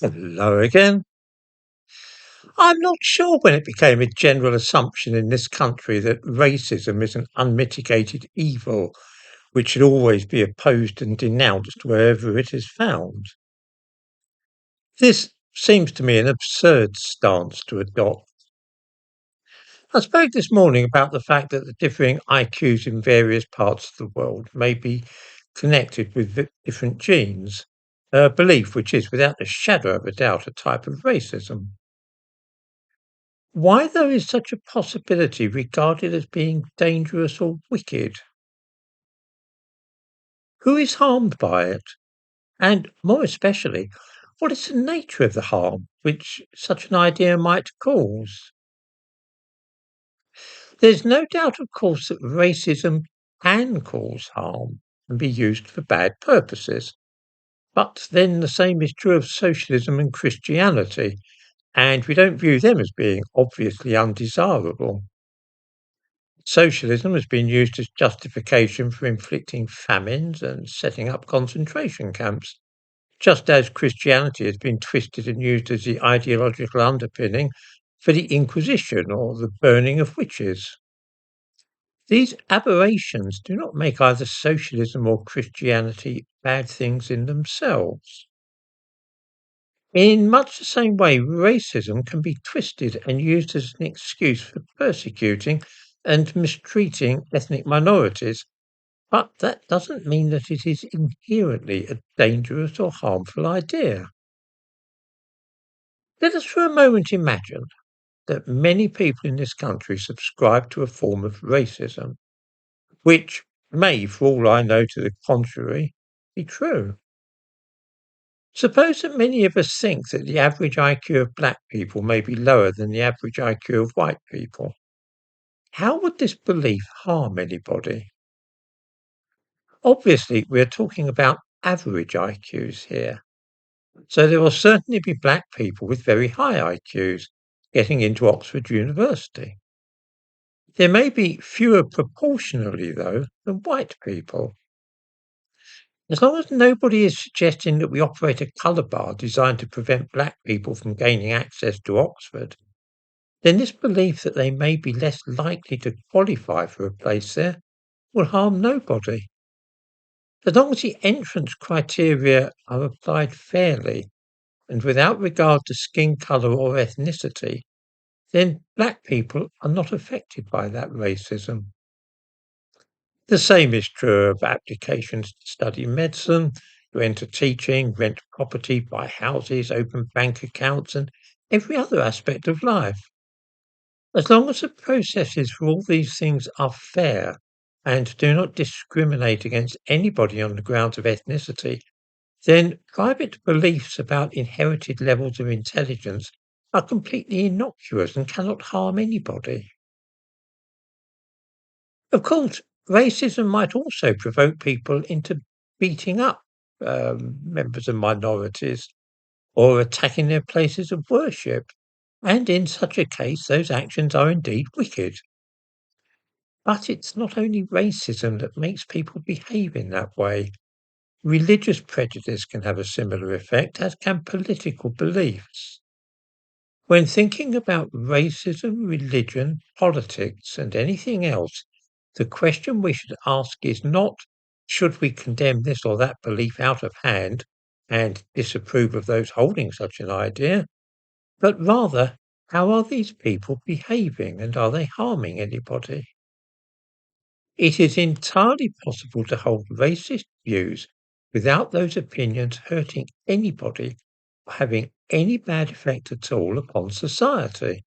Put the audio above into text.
Hello again. I'm not sure when it became a general assumption in this country that racism is an unmitigated evil which should always be opposed and denounced wherever it is found. This seems to me an absurd stance to adopt. I spoke this morning about the fact that the differing IQs in various parts of the world may be connected with different genes, a belief which is, without a shadow of a doubt, a type of racism. Why, though, is such a possibility regarded as being dangerous or wicked? Who is harmed by it? And more especially, what is the nature of the harm which such an idea might cause? There's no doubt, of course, that racism can cause harm and be used for bad purposes. But then the same is true of socialism and Christianity, and we don't view them as being obviously undesirable. Socialism has been used as justification for inflicting famines and setting up concentration camps, just as Christianity has been twisted and used as the ideological underpinning for the Inquisition or the burning of witches. These aberrations do not make either socialism or Christianity bad things in themselves. In much the same way, racism can be twisted and used as an excuse for persecuting and mistreating ethnic minorities, but that doesn't mean that it is inherently a dangerous or harmful idea. Let us for a moment imagine that many people in this country subscribe to a form of racism, which may, for all I know to the contrary, be true. Suppose that many of us think that the average IQ of black people may be lower than the average IQ of white people. How would this belief harm anybody? Obviously, we're talking about average IQs here. So there will certainly be black people with very high IQs getting into Oxford University. There may be fewer proportionally, though, than white people. As long as nobody is suggesting that we operate a colour bar designed to prevent black people from gaining access to Oxford, then this belief that they may be less likely to qualify for a place there will harm nobody. As long as the entrance criteria are applied fairly and without regard to skin colour or ethnicity, then black people are not affected by that racism. The same is true of applications to study medicine, to enter teaching, rent property, buy houses, open bank accounts, and every other aspect of life. As long as the processes for all these things are fair and do not discriminate against anybody on the grounds of ethnicity, then private beliefs about inherited levels of intelligence are completely innocuous and cannot harm anybody. Of course, racism might also provoke people into beating up members of minorities or attacking their places of worship. And in such a case, those actions are indeed wicked. But it's not only racism that makes people behave in that way. Religious prejudice can have a similar effect, as can political beliefs. When thinking about racism, religion, politics, and anything else, the question we should ask is not, should we condemn this or that belief out of hand and disapprove of those holding such an idea, but rather, how are these people behaving and are they harming anybody? It is entirely possible to hold racist views without those opinions hurting anybody or having any bad effect at all upon society.